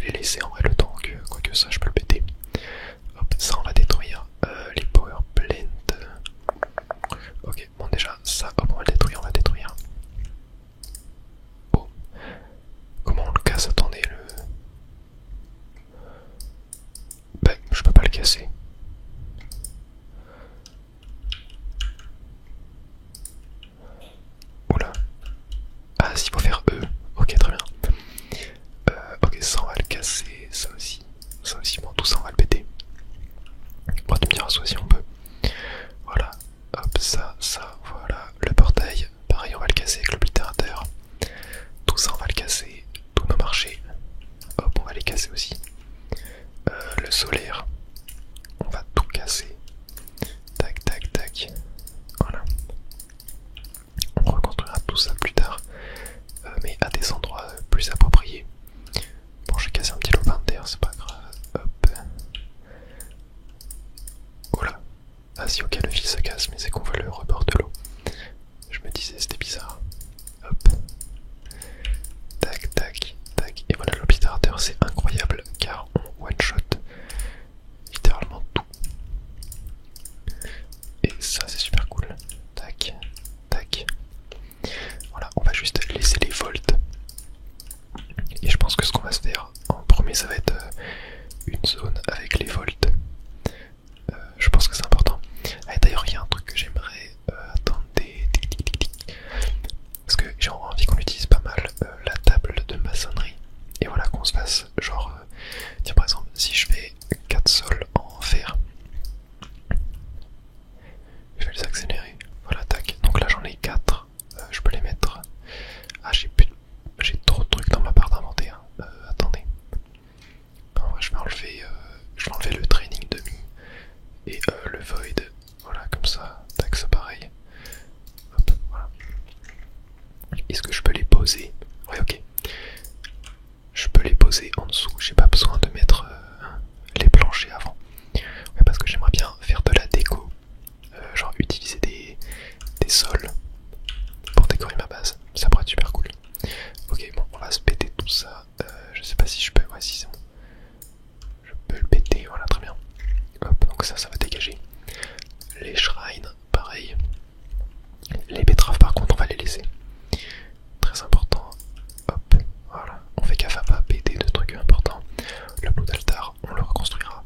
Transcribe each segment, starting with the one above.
les laisser en vrai le temps que, quoique ça je peux le péter. Hop, ça on va détruire. Les power plant. Ok, bon déjà ça, hop, on va le détruire, on va détruire. Oh, comment on le casse? Attendez, bah, je peux pas le casser. Oula. Ah, s'il faut faire E. Ok, très bien. Ok, ça on va le casser, ça aussi. Ça aussi, bon, tout ça on va le péter. Bon, tu me diras soit si on peut. Voilà, hop, ça, voilà. Le portail, pareil, on va le casser avec l'oblitérateur. Tout ça, on va le casser. Tous nos marchés, hop, on va les casser aussi. Le solaire, on va tout casser. Tac, tac, tac. Voilà. On reconstruira tout ça plus tard, mais à des endroits plus appropriés. Bon, j'ai cassé un petit lopin de terre, c'est pas grave. Hop. Oh là. Ah si, ok, le fil se casse, mais c'est qu'on voit le rebord de l'eau. Je me disais, c'était bizarre. Hop. Tac, tac, tac. Et voilà, l'oblitérateur, c'est incroyable, car on one-shot littéralement tout. Et ça, c'est super cool. Tac, tac. Voilà, on va juste laisser les volts. Et je pense que ce qu'on va se faire en premier, ça va être une zone avec les volts. Je pense que c'est important. Ah, d'ailleurs, il y a un truc que j'aimerais. Attendez. Parce que j'ai envie qu'on utilise pas mal la table de maçonnerie. Et voilà, qu'on se fasse genre. Tiens, par exemple, si je fais 4 sols en fer, je vais les accélérer. Voilà, tac. Donc là, j'en ai 4. Je peux les mettre. Ah, j'ai trop de trucs dans ma barre d'inventaire. Attendez. En vrai, je vais enlever le training demi et le void. Voilà, comme ça. Tac, ça pareil. Hop, voilà. Est-ce que je peux les poser? Ouais, ok. Je peux les poser en dessous. J'ai pas besoin de mettre les planchers avant. Ouais, parce que j'aimerais bien faire de la déco. Genre utiliser des sols pour décorer ma base. Ça pourrait être super cool. Ok, bon, on va se péter tout ça. Je sais pas si je peux. Ouais, si c'est bon. Je peux le péter. Voilà, très bien. Hop, donc ça va dégager. Les shrines, pareil. Les betteraves, par contre, on va les laisser. Très important. Hop, voilà. On fait gaffe à pas péter de trucs importants. Le blood altar, on le reconstruira.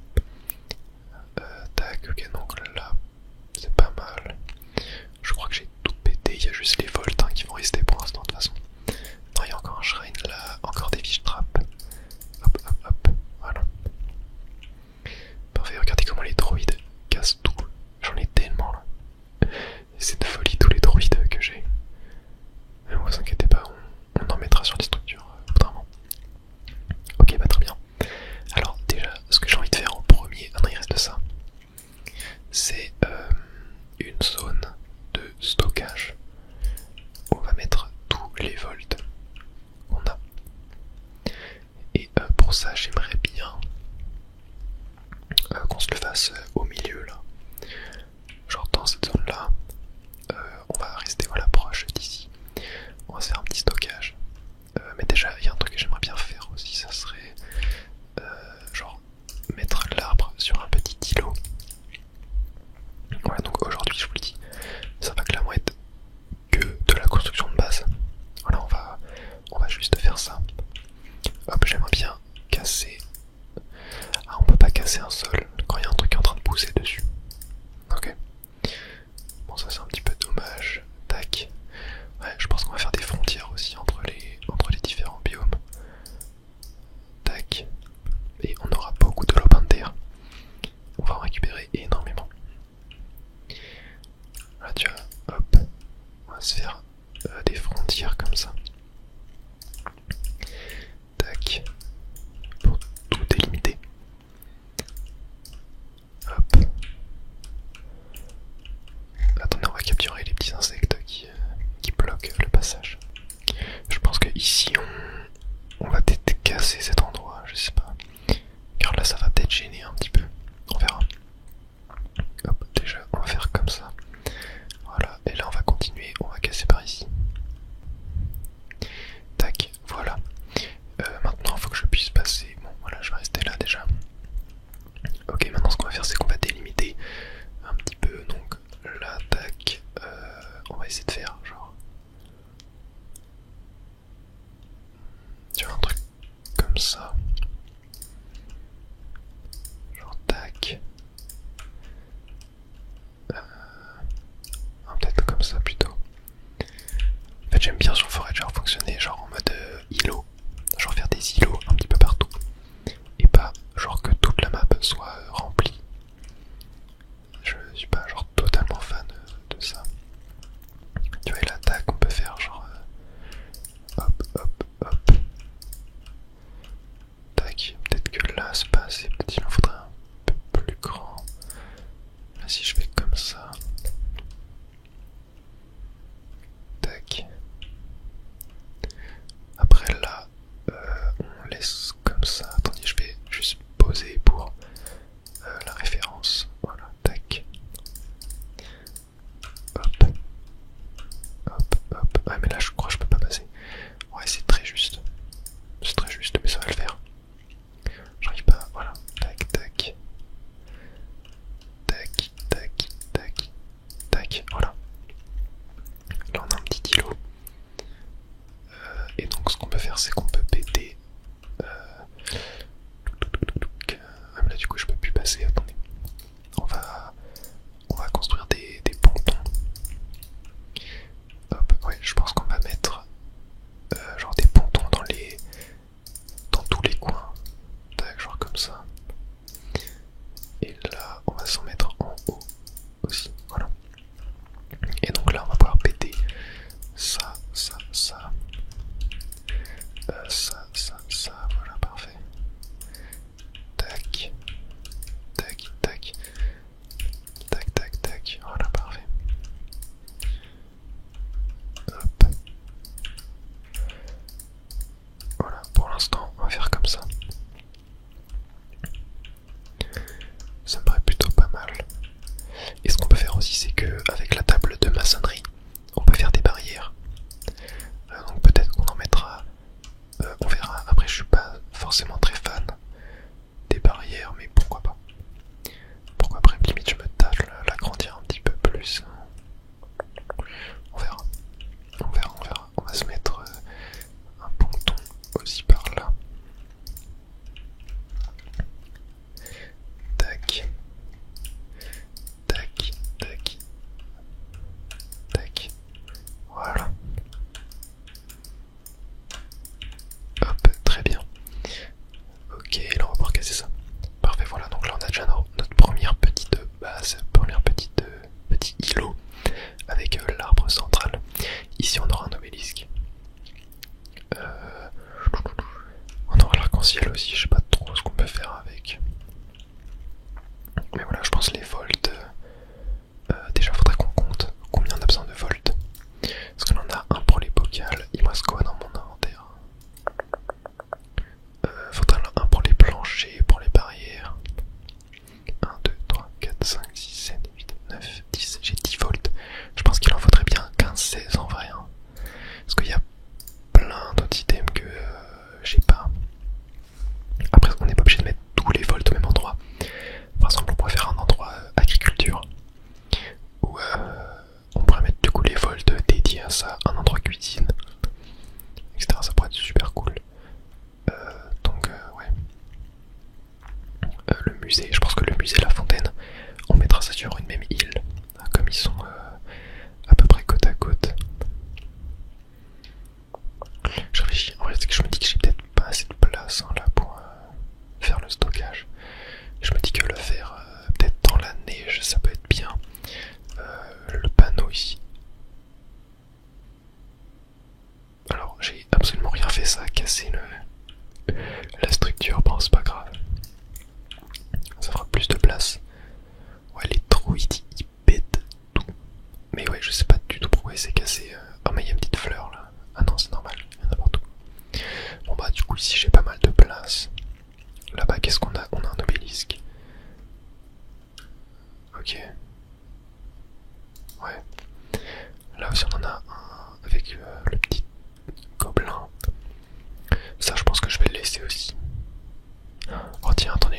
Tac, ok, donc là, c'est pas mal. Je crois que j'ai tout pété. Il y a juste les volts qui vont rester pour l'instant, de toute façon. Non, il y a encore un shrine là, encore des fish traps. Hop, hop, hop, voilà. Parfait, regardez comment les droïdes cassent tout. J'en ai tellement là. C'est de folie tous les droïdes que j'ai. Mais vous inquiétez pas, on en mettra sur les structures autrement. Ok, bah très bien. Alors déjà, ce que j'ai envie de faire en premier, ah non il reste ça, c'est une zone de stockage. On va mettre tous les volts qu'on a. Et pour ça, j'aimerais bien qu'on se le fasse au milieu là. Genre dans cette zone là, on va rester voilà proche d'ici. On va se faire un petit stockage. Mais déjà, il y a un truc que j'aimerais bien faire aussi, ça serait genre mettre l'arbre sur un petit îlot. Voilà, donc aujourd'hui, je vous le dis, ça va clairement être que de la construction de base. Voilà, on va juste faire ça. Hop, j'aimerais bien casser. Ah, on peut pas casser un sol quand il y a un truc qui est en train de pousser dessus. Ok. Bon, ça c'est un petit peu dommage. Tac. Ouais, je pense qu'on va faire des frontières aussi entre les différents biomes. Tac. Et on aura beaucoup de lopins de terre. On va en récupérer énormément. Là, tu vois, hop. On va se faire des frontières comme ça. Tac. Pour tout délimiter.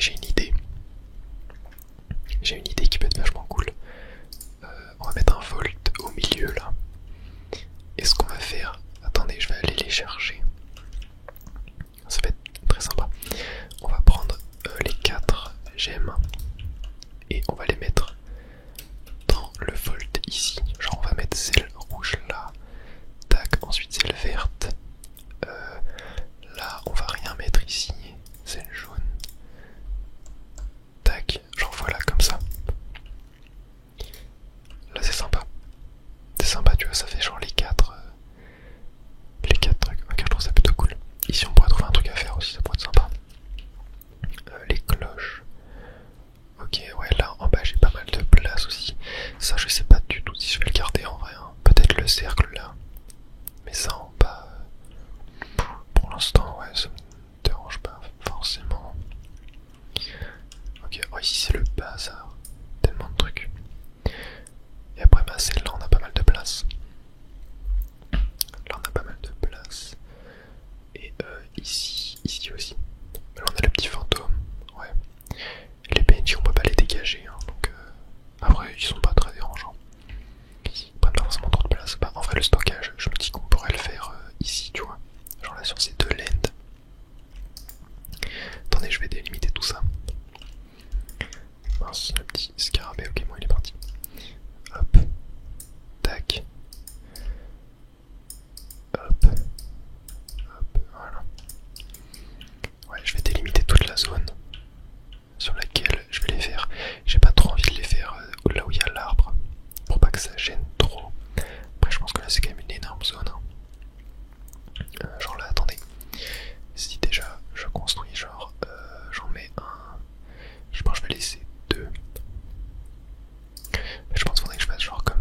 Attendez, j'ai une idée. J'ai une idée qui peut être vachement cool. On va mettre un volt au milieu là. Et ce qu'on va faire... Attendez, je vais aller les chercher. Ça va être très sympa. On va prendre les 4 gemmes et on va les mettre dans le volt ici. Genre on va mettre celle rouge là. Tac, ensuite celle verte. Là on va rien mettre ici. Celle jaune. Tac, genre voilà comme ça. Là c'est sympa. C'est sympa, tu vois, ça fait genre les 4 trucs. Ok, je trouve ça plutôt cool. Ici on pourrait trouver un truc à faire aussi, ça pourrait être sympa. Les cloches. Ok, ouais, là en bas j'ai pas mal de place aussi. Ça je sais pas du tout si je vais le garder en vrai, hein. Peut-être le cercle là. Mais ça en bas, pour l'instant, ouais, ça me dérange pas forcément. Ok, oh, ici c'est le bazar. Tellement de trucs. Et après, bah, celle-là on a pas mal de place. Là on a pas mal de place. Et ici aussi. Là on a le petit fantôme. Ouais. Les PNJ on peut pas les dégager, hein, donc après ils sont pas très dérangeants. Ils prennent pas forcément trop de place. Bah en vrai le stockage, je me dis qu'on pourrait le faire ici, tu vois. Genre là sur ces 2 lentes. Attendez, je vais délimiter tout ça. Mince, le petit scarabée, ok, moi il est parti. Hop. Tac. Hop. Hop, voilà. Ouais, je vais délimiter toute la zone sur laquelle je vais les faire. J'ai pas trop envie de les faire là où il y a l'arbre, pour pas que ça gêne trop. Après je pense que là c'est quand même une énorme zone, hein. Genre là, attendez, si déjà je construis genre j'en mets un, je pense que je vais laisser 2. Mais je pense qu'il faudrait que je fasse genre comme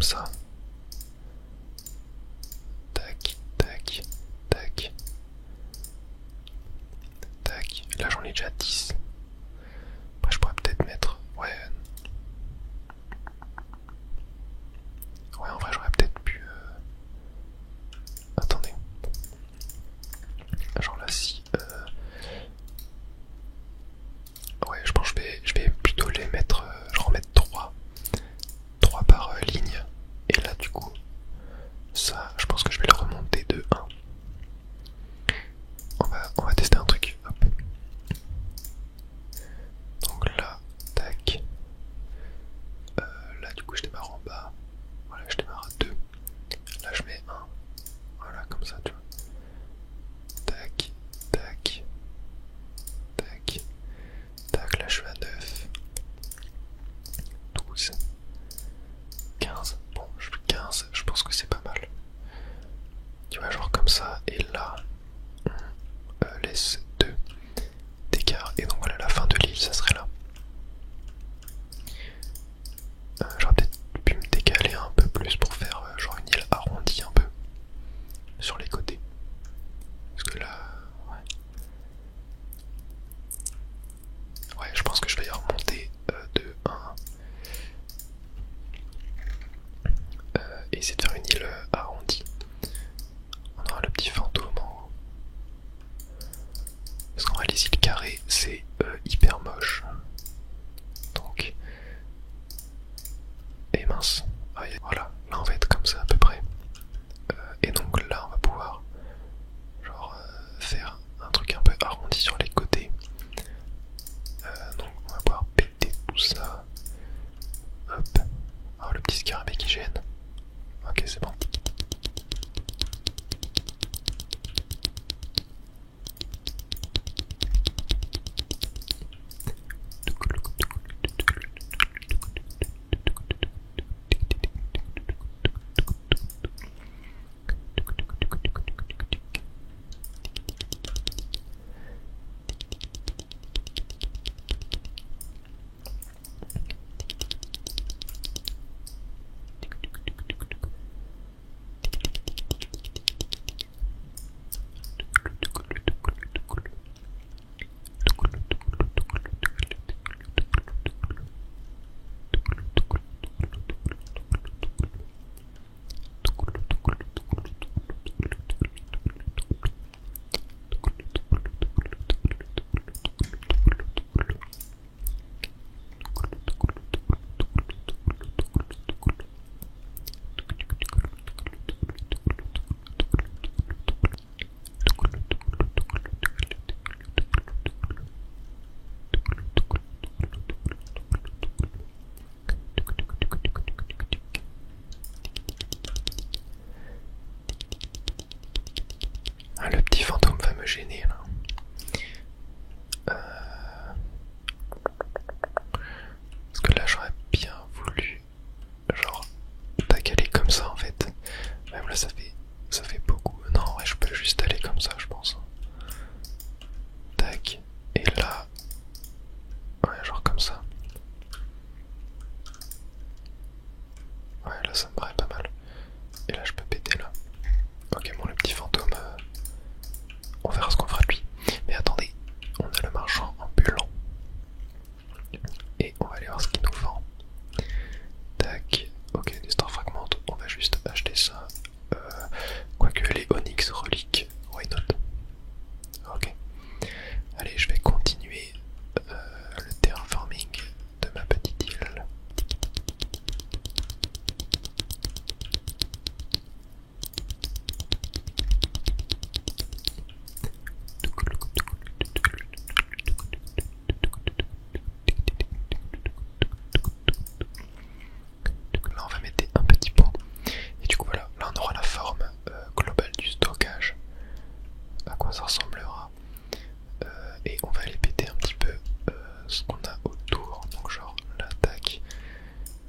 ce qu'on a autour. Donc genre là, tac.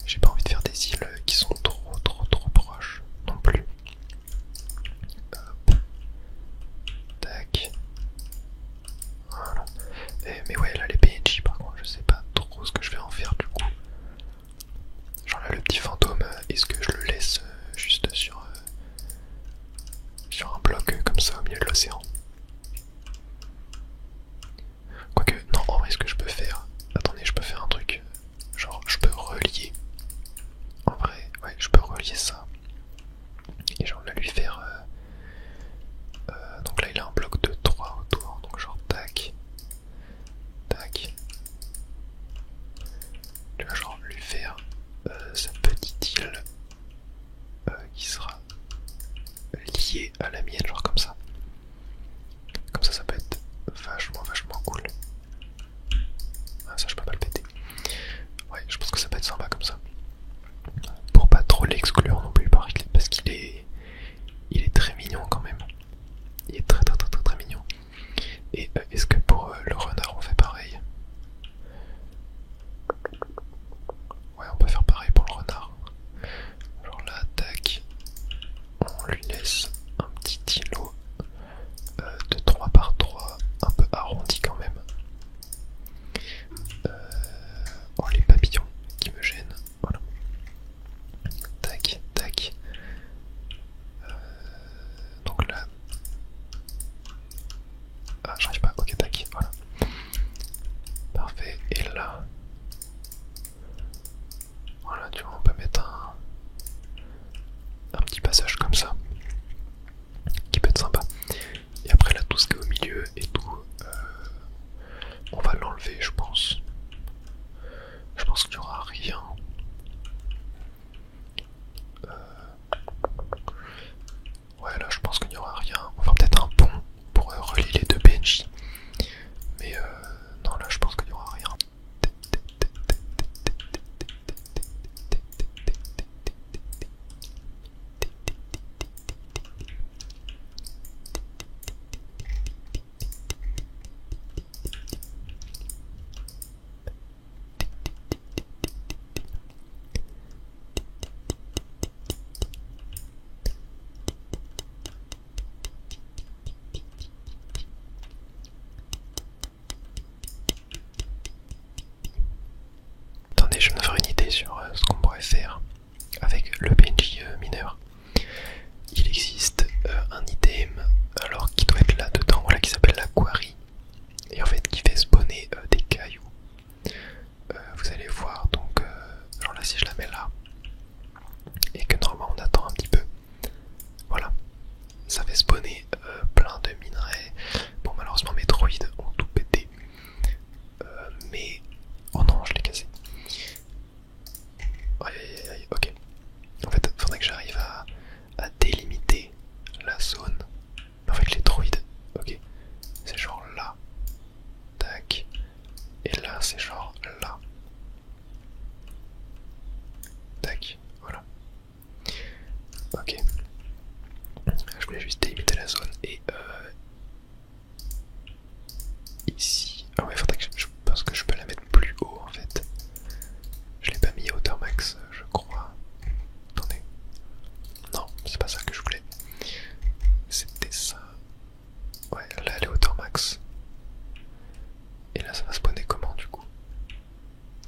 J'ai pas envie de faire des îles qui sont trop proches non plus. Hop. Tac. Voilà. Mais ouais, là les PNJ par contre, je sais pas trop ce que je vais en faire du coup. Genre là le petit fantôme, est-ce que je le laisse juste sur un bloc comme ça au milieu de l'océan? Quoique, non, en vrai ce que je peux faire, attendez, je peux faire un truc, genre je peux relier, en vrai, ouais, je peux relier ça, et genre là lui faire, donc là il a un bloc de 3 autour, donc genre tac, tac, tu vas genre lui faire cette petite île qui sera liée à la mienne, genre comme ça ça peut être vachement cool. Ah, ça je peux pas le péter. Ouais, je pense que ça peut être sympa comme ça. Pour pas trop l'exclure non plus parce qu'il est très mignon quand même. Il est très mignon. Et est-ce que pour le renard on fait pareil? Ouais, on peut faire pareil pour le renard. Genre là, tac, on lui laisse un petit îlot de 3 par 3, un peu arrondi quand même. Oh, les papillons qui me gênent. Voilà. Tac, tac. Donc là. Ah, j'arrive pas. Ok, tac. Voilà. Parfait. Et là. Voilà, tu vois, on peut mettre un petit passage comme ça. Qui peut être sympa. Et après là, tout ce qui est au milieu et tout. On va l'enlever, je pense. Je pense qu'il n'y aura rien. Ouais, là je pense qu'il n'y aura rien. On va faire peut-être un pont pour relier les deux PNJ. Mais non, là je pense qu'il n'y aura rien. Attendez, je me ferai une idée sur ce qu'on pourrait faire avec le PNJ mineur. Il existe un item alors qui doit être là dedans, voilà, qui s'appelle la quarry, et en fait qui fait spawner des cailloux. Vous allez voir, donc genre là si je la mets là et que normalement on attend un petit peu, voilà, ça fait spawner plein de minerais. Bon, malheureusement mes droïdes ont tout pété, mais oh non, je l'ai cassé. Aïe, ok. En fait, faudrait que j'arrive à délimiter la zone. En fait, les droïdes, ok, c'est genre là, tac, et là, c'est genre là, tac, voilà. Ok. Je voulais juste délimiter la zone et ici. Ah ouais, faudrait que je pense que je peux la mettre plus haut en fait. Je l'ai pas mis à hauteur max, je crois. Attendez. Non, c'est pas ça que je voulais. C'était ça. Ouais, là elle est hauteur max. Et là ça va spawner comment du coup?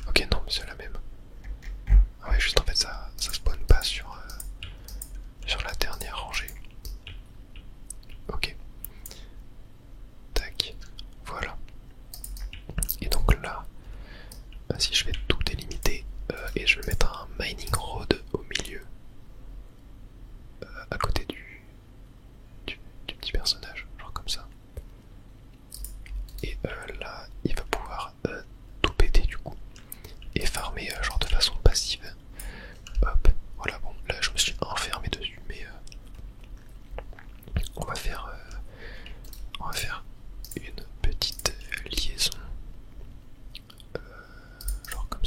Ok, non, mais c'est la même. Ah ouais, juste en fait ça spawn pas sur la dernière rangée. Ok. Tac. Voilà. Et donc là, si je vais tout délimiter et je vais mettre un mining road au milieu, à côté du petit personnage, genre comme ça. Et là, il va pouvoir tout péter du coup et farmer genre de façon passive. Hop, voilà, bon, là je me suis enfermé dessus, mais on va faire une petite liaison, genre comme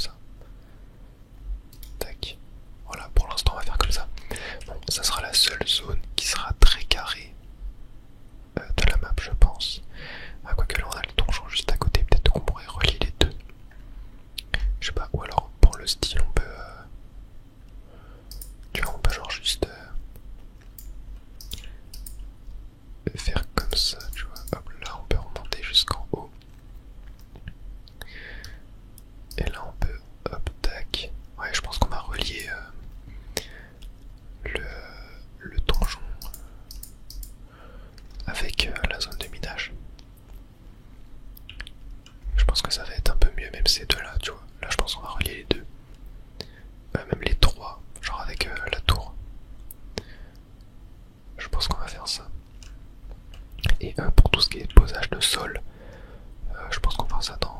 même ces deux là, tu vois. Là je pense qu'on va relier les deux. Même les trois, genre avec la tour. Je pense qu'on va faire ça. Et pour tout ce qui est posage de sol, je pense qu'on va faire ça dans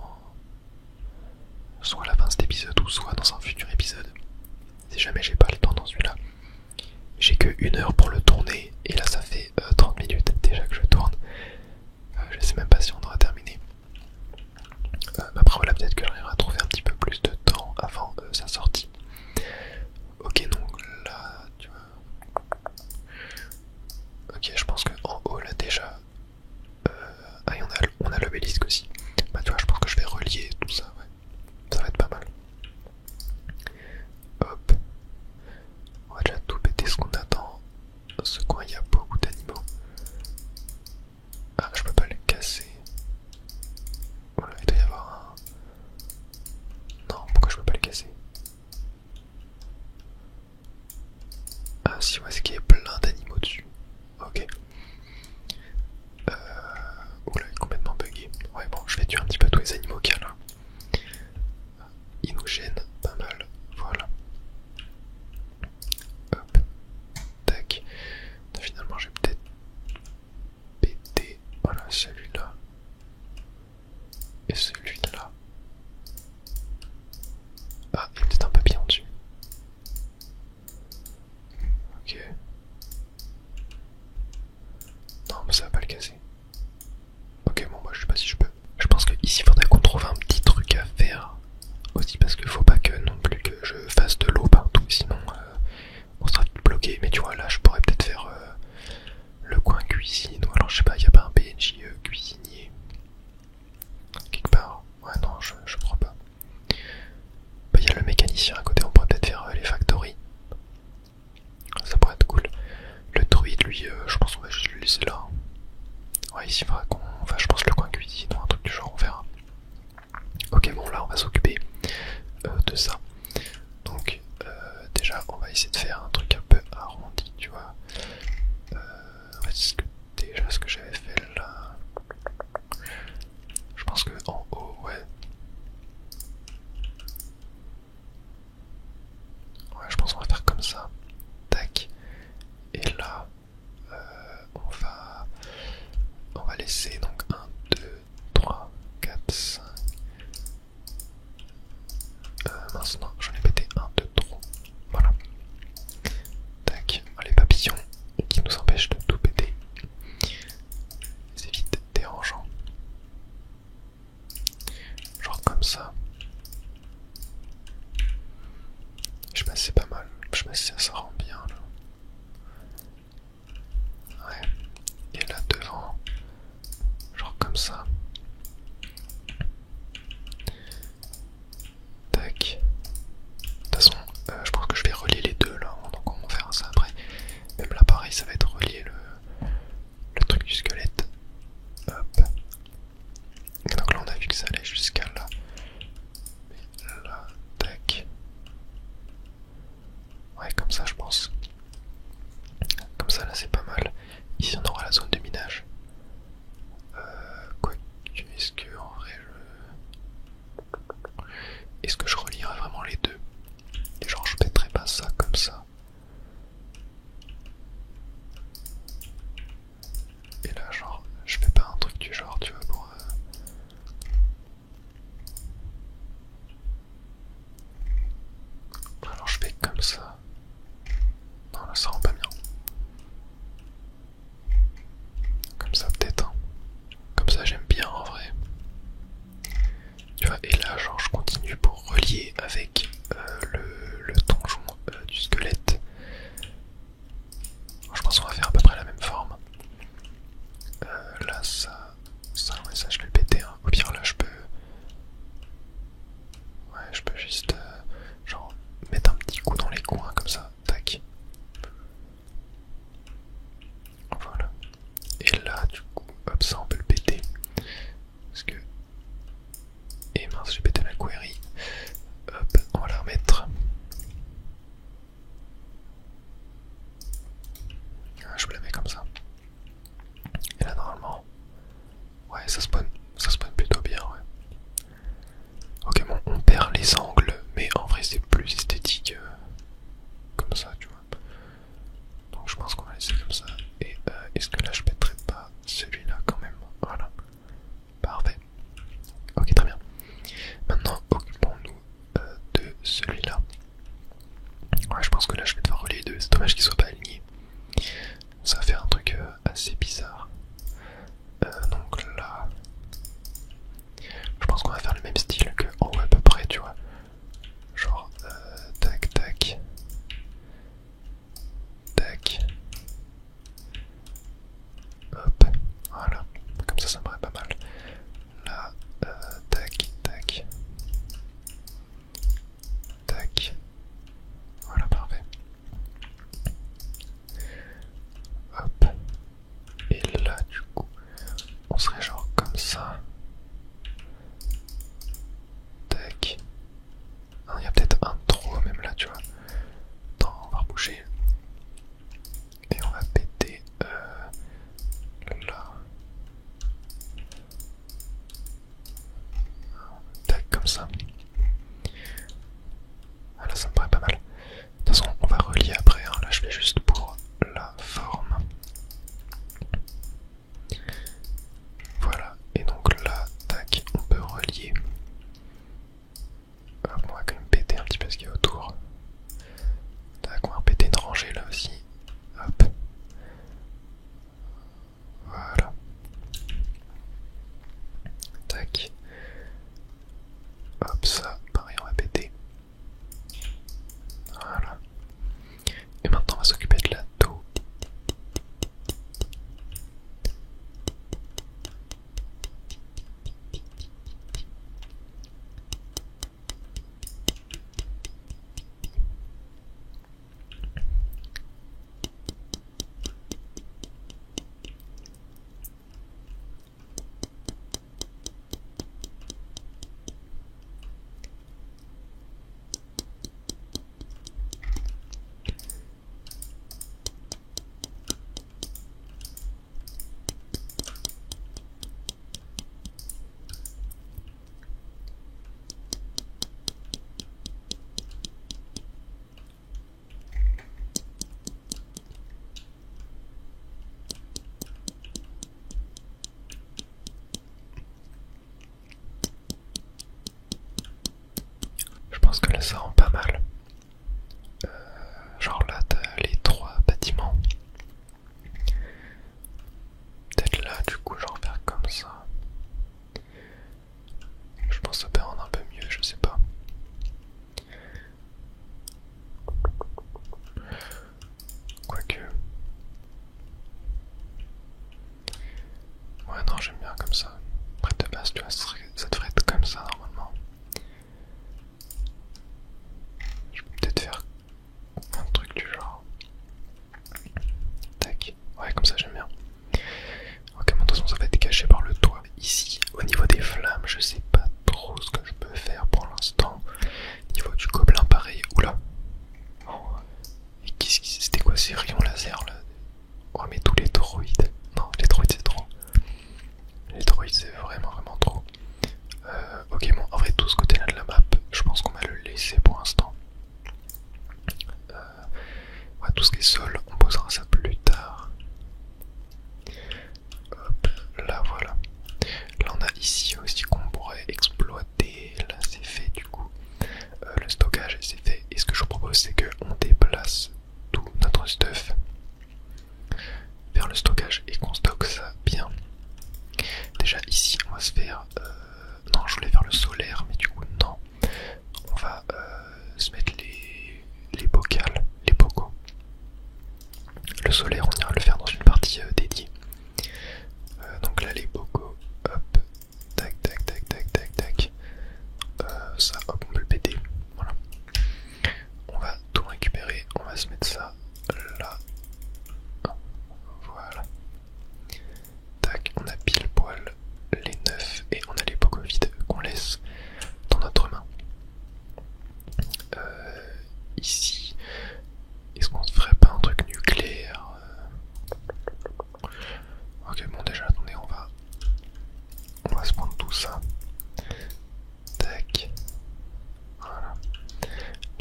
soit à la fin de cet épisode ou soit dans un futur épisode. Si jamais j'ai pas le temps dans celui-là. J'ai que 1 heure pour le tourner et là ça fait 30 minutes déjà que je tourne. Je sais même pas si on aura terminé. Après voilà, peut-être que j'arriverai à trouver un petit peu plus de temps avant sa sortie. Ok, donc là tu vois. Ok, je pense qu'en haut là déjà. Ah, et on a l'obélisque aussi. Bah tu vois, je pense que je vais relier tout ça, ouais. Ça va être pas mal. Hop. On va déjà tout péter ce qu'on a dans ce coin, il y a beaucoup d'animaux. Ah, je peux pas les casser. Voilà, il doit y avoir un... Non, pourquoi je peux pas les casser? Ah si, ouais, c'est qu'il y a plein d'animaux dessus. Ok. Oula, il est complètement bugué. Ouais, bon, je vais tuer un petit peu tous les animaux qu'il y a là. Ils nous gênent pas mal. Voilà. Hop. Tac. Finalement, j'ai peut-être pété. Voilà, celui-là. Et celui-là. Ah, il est peut-être un peu bien dessus. Ok. Non, mais ça va pas le casser. Ok, bon, moi je sais pas si je peux. Je pense que ici il faudrait qu'on trouve un petit truc à faire aussi parce qu'il faut pas que non plus que je fasse de l'eau partout, sinon on sera bloqué. Mais tu vois, là je pourrais peut-être faire le coin cuisine ou alors je sais pas, il y a pas un PNJ cuisinier quelque part. Ouais, non, je crois pas. Bah, il y a le mécanicien à côté, on pourrait peut-être faire les factories. Ça pourrait être cool. Le druide, lui, je pense qu'on va juste le laisser là. Ouais, ici il faudra qu'on fasse, je pense, le coin cuisine ou un truc du genre, on verra. Ok, bon, là on va s'occuper de ça. Donc, déjà, on va essayer de faire un truc un peu arrondi, tu vois. Ouais, déjà ce que j'avais fait là. Je pense que en haut, ouais. Ouais, je pense qu'on va faire comme ça. Tac. Et là, on va laisser donc 1, 2, 3, 4, 5. Mince, non, j'en ai pété 1, 2, 3. Voilà. Tac. Les papillons qui nous empêchent de tout péter. C'est vite dérangeant. Genre comme ça. Je sais pas si c'est pas mal. Je sais pas si ça rend bien là. Ouais. Et là devant. Genre comme ça. Tac. De toute façon, je pense que je vais relier les deux là. Donc on va faire ça après. Même là pareil, ça va être relié le truc du squelette. Hop. Et donc là on a vu que ça allait jusqu'à là. Et là, tac. Ouais, comme ça je pense. Comme ça là c'est pas mal. Ici on aura la zone de minage. Hop, ça, pareil, on va péter. Voilà. Et maintenant, on va s'occuper de la taux. Je pense que là ça rend pas mal. Genre là t'as les 3 bâtiments. Peut-être là du coup genre faire comme ça. Je pense que ça peut rendre un peu mieux, je sais pas. Quoique. Ouais non j'aime bien comme ça. Après de base tu vois ça devrait être comme ça normalement. Je peux peut-être faire un truc du genre. Tac. Ouais comme ça j'aime bien. Ok, mais de toute façon ça va être caché par le toit. Ici, au niveau des flammes, je sais pas trop ce que je peux faire pour l'instant. Au niveau du gobelin pareil. Oula. Oh. Et c'était quoi ces rayons laser là? Oh mais tous les droïdes. Non, les droïdes c'est trop. Les droïdes c'est vraiment trop. Ok bon, en vrai tout ce côté là de la map, je pense qu'on va le laisser pour l'instant. Ouais, tout ce qui est sol, on posera ça plus tard. Hop, là voilà. Là on a ici aussi qu'on pourrait exploiter. Là c'est fait du coup. Le stockage c'est fait. Et ce que je vous propose c'est qu'on déplace tout notre stuff vers le stockage et qu'on stocke ça bien. Déjà ici on va se faire... non je voulais faire le solaire mais du coup non. On va se mettre les bocals, les bocaux. Le solaire on ira le faire dans une partie dédiée. Donc là les bocaux, hop, tac tac tac tac tac tac. Ça hop on peut le péter. Voilà. On va tout récupérer, on va se mettre ça là. Voilà. Tac, on a pile poil les 9 et on a les bocaux vides qu'on laisse dans notre main. Ici, est-ce qu'on se ferait pas un truc nucléaire? Ok bon déjà attendez on va se prendre tout ça. Tac. Voilà.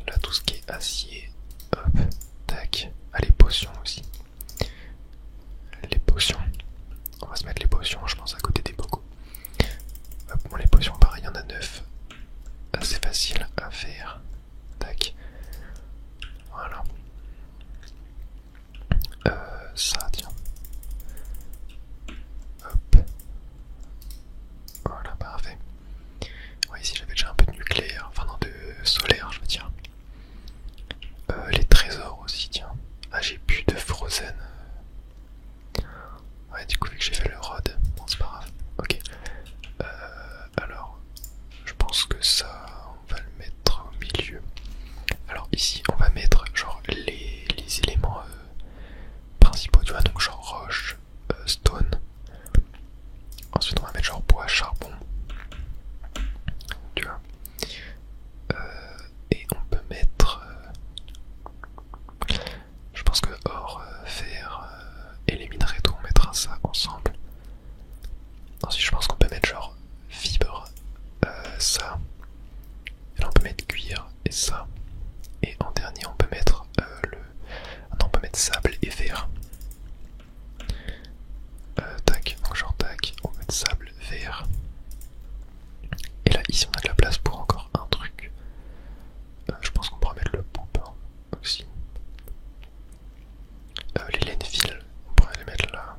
Là tout ce qui est acier. Hop. Tac. Ah les potions aussi. Les potions. On va se mettre les potions je pense à côté des bocaux. Hop bon les potions pareil il y en a 9. Assez facile à faire. Tac. Voilà. Ça tiens. Hop. Voilà, parfait. Ouais, ici j'avais déjà un peu de nucléaire, enfin non, de solaire, je veux dire. Les trésors aussi, tiens. Ah, j'ai plus de frozen. Ouais, du coup, vu que j'ai fait le rod, bon, c'est pas grave. Ok. Alors, je pense que ça, on va le mettre au milieu. Alors, ici, on va mettre genre les éléments principaux, tu vois, donc genre roche, stone. Ensuite, on va mettre genre bois, charbon. Tu vois. Et on peut mettre. Je pense que or, fer et les minerais, tout, on mettra ça ensemble. Ensuite, je pense qu'on peut mettre genre fibre, ça. Et là, on peut mettre cuir et ça. Et en dernier, on peut mettre non, on peut mettre sable et fer. Tac, donc genre tac, on peut mettre sable, fer. Et là, ici, on a de la place pour encore un truc. Je pense qu'on pourra mettre le poupin aussi. Les laines fils, on pourrait les mettre là.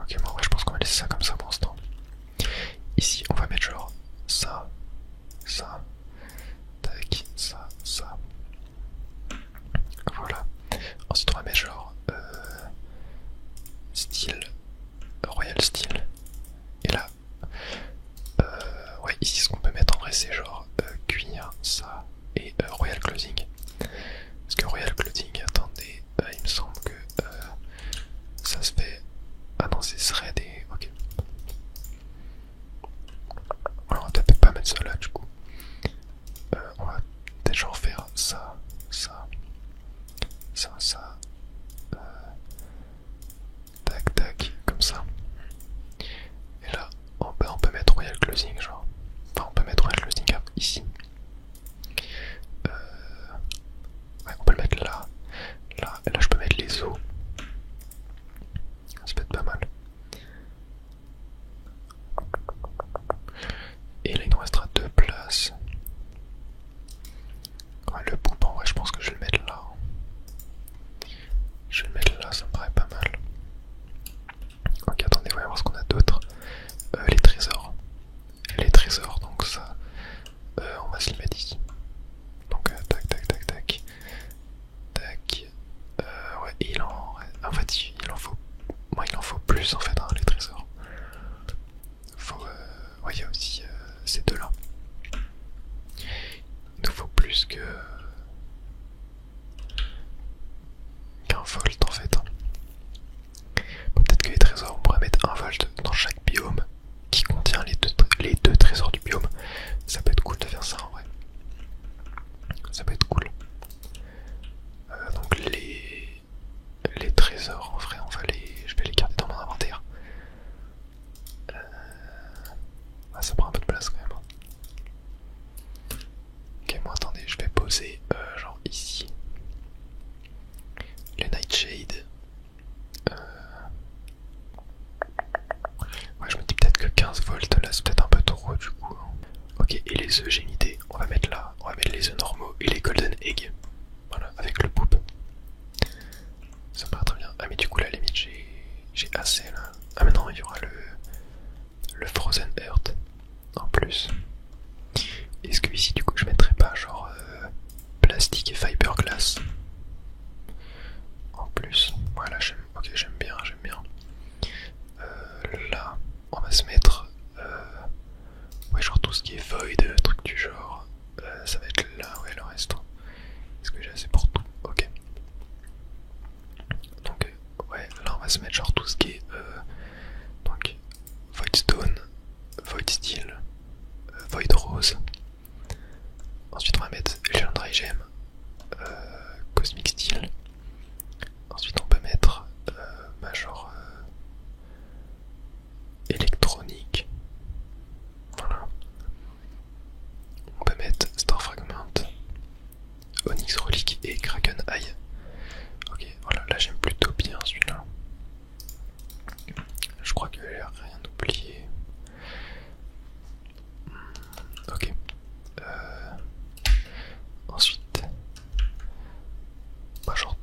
Ok, bon, ouais, je pense qu'on va laisser ça comme ça pour l'instant. Ici, on va mettre genre ici ce qu'on peut mettre en vrai c'est genre cuir, ça et Royal Closing. Parce que Royal Closing, attendez, il me semble que ça se fait. Ah non, ce serait des. Ok. Alors, on va peut-être pas mettre ça là du coup. On va peut-être genre faire ça, ça, ça, ça. Tac, tac, comme ça. Et là, on peut mettre Royal Closing, genre. Enfin, on peut mettre Royal Closing ici. Ouais, on peut le mettre là. Là, et là, je peux mettre les os. Ça peut être pas mal. Et là, il nous restera 2 places. Ouais, le poupe, en vrai, je pense que je vais le mettre là. Je vais le mettre là, ça me paraît pas mal. Ok, attendez, voyons voir ce qu'on a d'autre. Les trésors. Les trésors, donc ça, on va se le mettre ici. Donc, tac, tac, tac, tac. Tac. Ouais, en fait, il en faut. Moi, il en faut plus, en fait, hein, les trésors. Faut. Ouais, il y a aussi ces deux-là. Il nous faut plus qu'un volt, en fait. Bon, peut-être que les trésors, on pourrait mettre un volt dans chaque biome qui contient les deux trésors du biome. Ça peut être cool de faire ça en vrai. Ça peut être cool. Donc les trésors en vrai je vais les garder dans mon inventaire. Ça prend un peu de place quand même. Ok, moi attendez, je vais poser genre ici le Nightshade. Ouais, je me dis peut-être que 15 volts là c'est peut-être un peu trop du coup. Ok, et les œufs j'ai une idée, on va mettre là, on va mettre les œufs normaux et les golden eggs. Voilà, avec le poupe. Ça me paraît très bien. Ah mais du coup là limite j'ai assez là. Ah mais non, il y aura le Frozen Earth en plus. Est-ce que ici du coup je mettrais pas genre plastique et fiberglass en plus? Voilà, ok, j'aime bien, j'aime bien. Là, on va se mettre ouais, genre tout ce qui est void, truc du genre. Ça va être là, ouais, le reste. Est-ce que j'ai assez pour tout? Ok. Donc, ouais, là on va se mettre genre tout ce qui est donc void stone, void steel, void rose. Ensuite, on va mettre Legendary Gem, Cosmic Steel. Ensuite, on peut mettre genre électronique. Voilà. On peut mettre Star Fragment, Onyx Relic et Kraken Eye. Ok, voilà, là j'aime plutôt bien celui-là. Je crois que j'ai rien oublié. Ok. Ensuite, bah, genre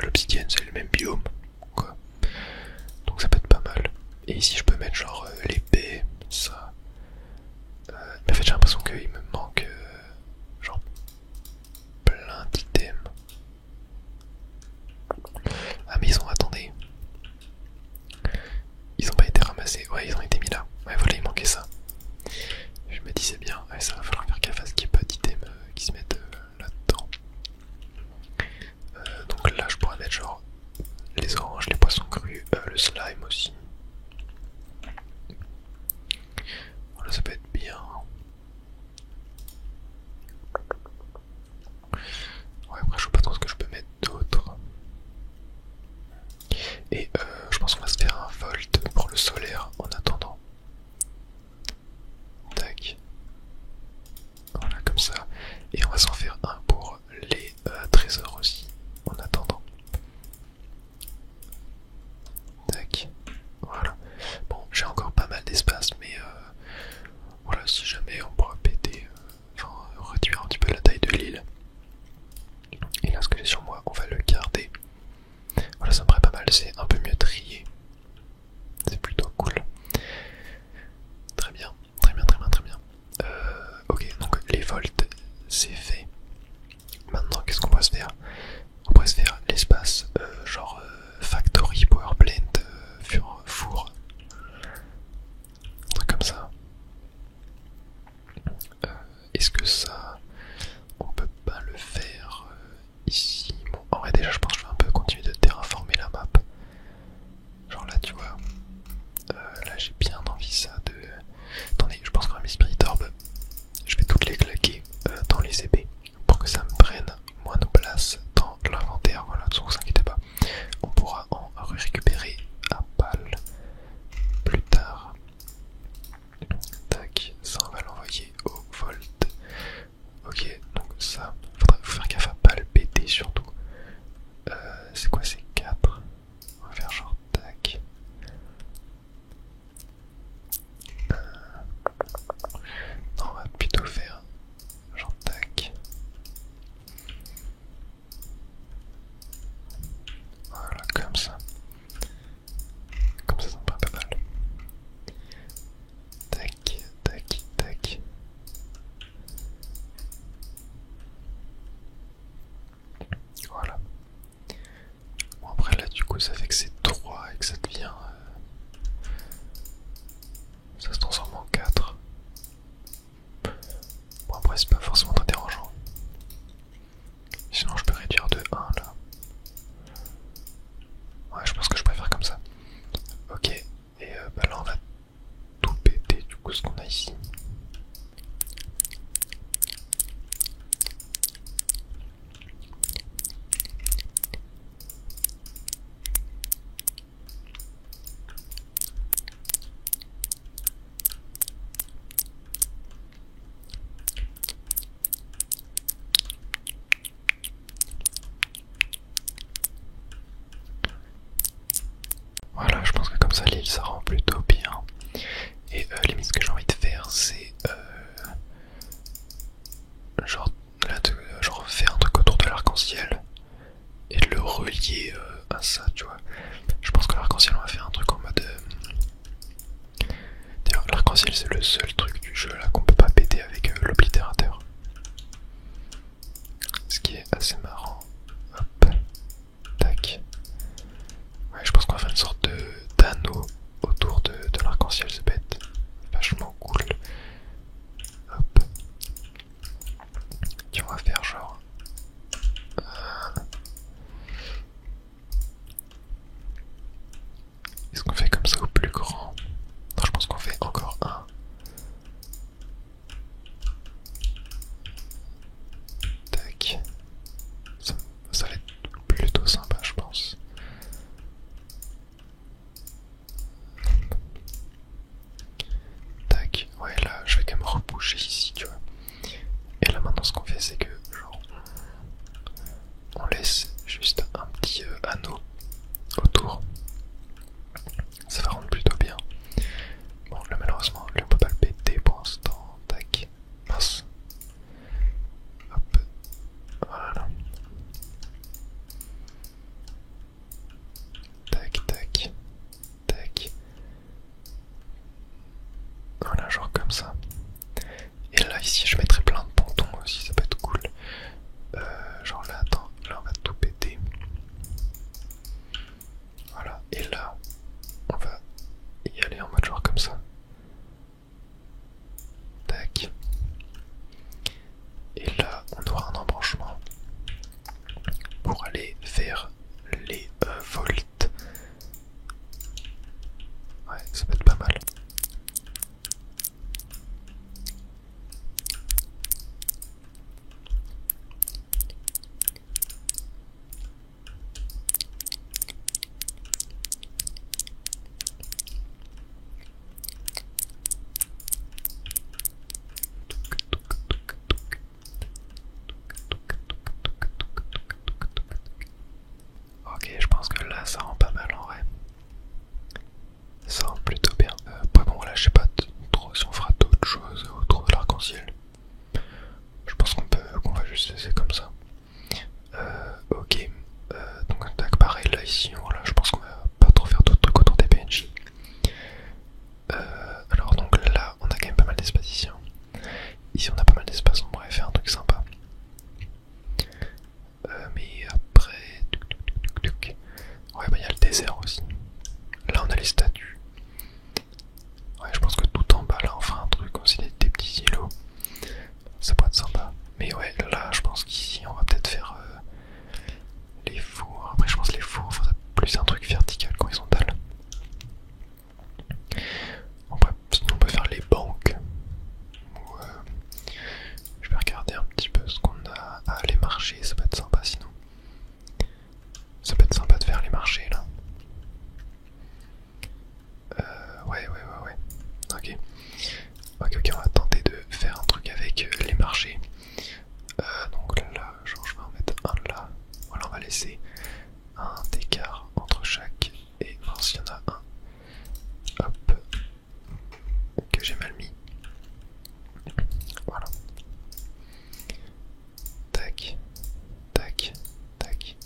l'obsidienne c'est le même biome, quoi. Donc ça peut être pas mal. Et ici je peux mettre genre l'épée, ça. Mais en fait j'ai l'impression qu'il me manque genre plein d'items. Ah mais attendez. Ils ont pas été ramassés, ouais ils ont été mis là. Ouais voilà il manquait ça. Je me dis c'est bien, ouais, ça va falloir faire gaffe à ce qu'il n'y ait pas d'items qui se mettent là-dedans. Donc là je pourrais mettre genre les oranges, les poissons crus, le slime aussi. Voilà ça peut être bien. Ouais après je sais pas trop ce que je peux mettre d'autre. Et je pense qu'on va se faire un volt pour le solaire en attendant. Tac. Voilà comme ça. Et on va s'en faire un pour les trésors aussi en attendant. Tac. Voilà. Bon j'ai encore pas mal d'espace mais voilà si jamais on pourra péter, enfin réduire un petit peu la taille de l'île. Et là ce que j'ai sur moi on va le garder. Voilà ça me paraît pas mal, c'est un peu mieux trié. C'est plutôt cool. Très bien, très bien, très bien, très bien. Ok, donc les volts, c'est fait. Maintenant, qu'est-ce qu'on pourrait se faire? On pourrait se faire l'espace, genre factory, power plant, four. Un truc comme ça. Est-ce que ça, on peut pas le faire ici? Bon, en vrai, déjà, je pense que je vais un peu continuer de terraformer la map. Genre là, tu vois. Là, j'ai bien envie ça de... Attendez, je pense qu'on va mes spirit orbs. Je vais toutes les claquer dans les épées pour que ça me prenne moins de place dans l'inventaire. Voilà, ne vous inquiétez pas. On pourra en récupérer à balle plus tard. Tac, ça on va l'envoyer au volt. Ok, donc ça, faudra faire gaffe à pas le péter surtout. C'est quoi ces 4? On va faire genre tac. Non, on va plutôt faire genre tac. Voilà, comme ça. Comme ça me paraît pas mal. Tac, tac, tac. Voilà. Bon après là du coup ça fait que c'est 3 et que ça devient... ça se transforme en 4. Bon après c'est pas forcément très dérangeant. Sinon je peux réduire de 1 là. Ouais je pense que je préfère comme ça. Ok, et bah là on va tout péter du coup ce qu'on a ici. Voilà, je pense que comme ça l'île ça rend plutôt bien. Et limite ce que j'ai envie de faire c'est genre, là, genre faire un truc autour de l'arc-en-ciel et de le relier à ça, tu vois. Je pense que l'arc-en-ciel on va faire un truc en mode... D'ailleurs l'arc-en-ciel c'est le seul truc du jeu là qu'on peut pas péter avec l'oblitérateur. Ce qui est assez marrant. Hop, tac. Ouais, je pense qu'on va faire une sorte d'anneau autour de l'arc-en-ciel, ça peut être vachement cool. Hop. Et on va faire genre... Est-ce qu'on fait comme ça au plus grand? Non, je pense qu'on fait encore un. Tac. Ça va être plutôt sympa, je pense. Tac. Ouais, là, je vais quand même reboucher ici, tu vois. Et là, maintenant, ce qu'on fait, c'est que, genre, on laisse juste un petit anneau autour. Ça va rendre plutôt bien. Bon, là, malheureusement, on peut pas le péter pour l'instant. Tac. Mince. Hop. Voilà. désert aussi. Là on a les statues. Ouais, je pense que tout en bas là on fera un truc aussi, des petits îlots. Ça pourrait être sympa. Mais ouais, là je pense qu'ici on va peut-être faire les fours. Après je pense que les fours, il faudrait plus un truc vertical qu'horizontal. Après, sinon on peut faire les banques. Ou, je vais regarder un petit peu ce qu'on a. Ah, les marchés, ça peut être sympa sinon. Ça peut être sympa de faire les marchés là. Ouais. Ok. Ok, on va tenter de faire un truc avec les marchés. Donc là, genre je vais en mettre un là. Voilà, on va laisser un d'écart entre chaque. Et mince, il y en a un. Hop. Que j'ai mal mis. Voilà. Tac. Tac. Tac.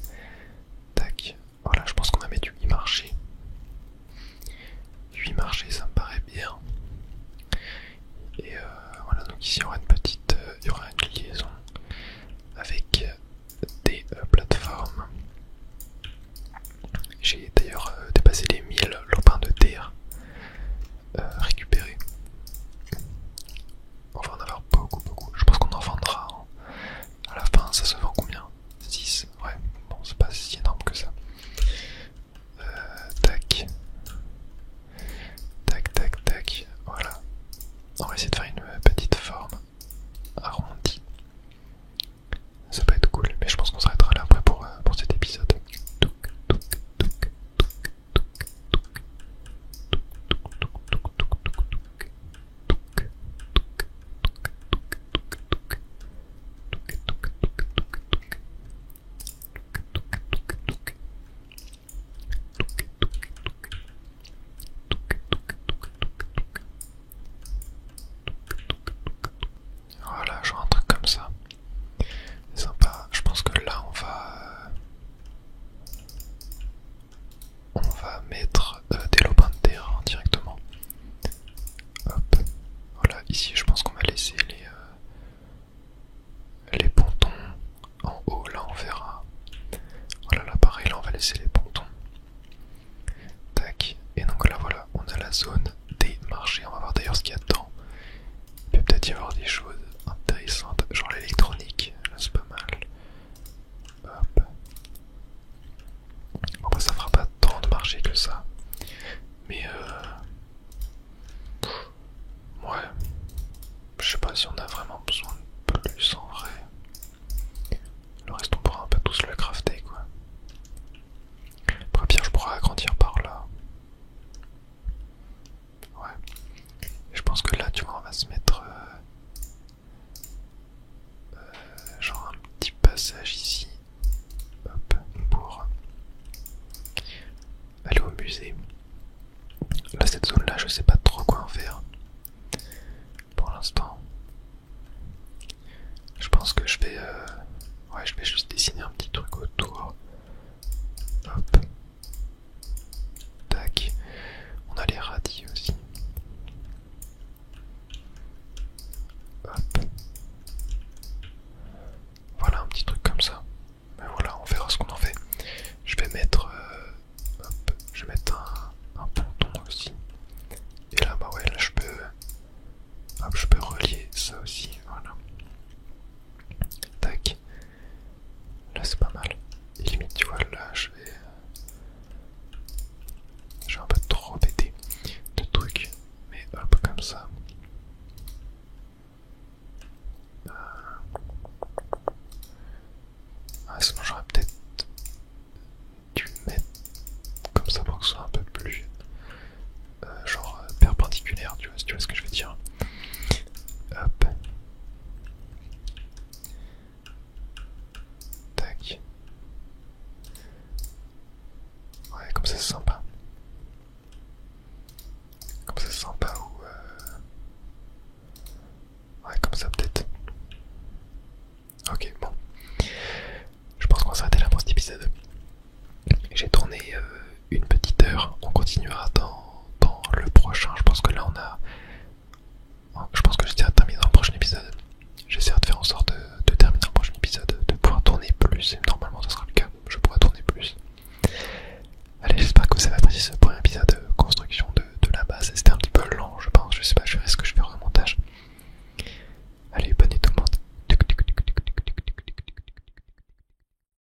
Tac. Voilà, je pense qu'on va mettre 8 marchés. 8 marchés, ça me paraît bien. Et voilà, donc ici il y aura une petite, il y aura une liaison avec des plateformes. J'ai d'ailleurs dépassé les 1000 lopins de terre récupérés. On va en avoir beaucoup. Je pense qu'on en vendra à la fin. Ça se vend combien? 6. Ouais, bon, c'est pas si énorme que ça. Tac. Tac. Voilà. On va essayer de faire une petite forme arrondie. Ça peut être cool, mais je pense qu'on s'arrêtera là après pour cet épisode. Voilà, genre un truc comme ça. C'est sympa. Je pense que là on va mettre des lopins de terre directement. Hop. Voilà, ici je pense qu'on va laisser les pontons en haut. Là on verra. Voilà, là pareil, là on va laisser les pontons. Tac. Et donc là voilà, on a la zone des marchés. On va voir d'ailleurs ce qu'il y a dedans. Il peut peut-être y avoir des choses intéressantes, genre l'électronique. Là c'est pas mal. Hop. Bon bah ça fera pas tant de marché que ça. Mais ouais. Je sais pas si on a vraiment besoin de plus en vrai. Le reste on pourra un peu tous le crafter quoi. Après bien je pourrais agrandir par là. Ouais. Et je pense que là tu vois on va se mettre genre un petit passage ici. Hop. Pour aller au musée. Là cette zone là je sais pas trop quoi en faire. Pour l'instant. Je pense que je vais ouais, je vais juste dessiner un petit truc autour. Hop. Tac. On a les radis aussi. Hop. Voilà un petit truc comme ça. Mais voilà, on verra ce qu'on en fait. Je vais mettre hop, je vais mettre un ponton aussi. Et là bah ouais, là je peux hop, je peux relier ça aussi. Voilà. Tac. Là c'est pas mal. Et limite tu vois là je vais un peu trop péter de trucs. Mais hop comme ça. Ah, sinon j'aurais peut-être dû mettre comme ça pour que ce soit un peu plus genre perpendiculaire, tu vois, si tu vois ce que je veux dire. Hop. Tac. Ouais, comme ça c'est sympa. Comme ça c'est sympa ou ouais, comme ça peut-être. Ok, bon. Je pense qu'on va s'arrêter là pour cet épisode. J'ai tourné une petite heure. On continuera dans le prochain. Je pense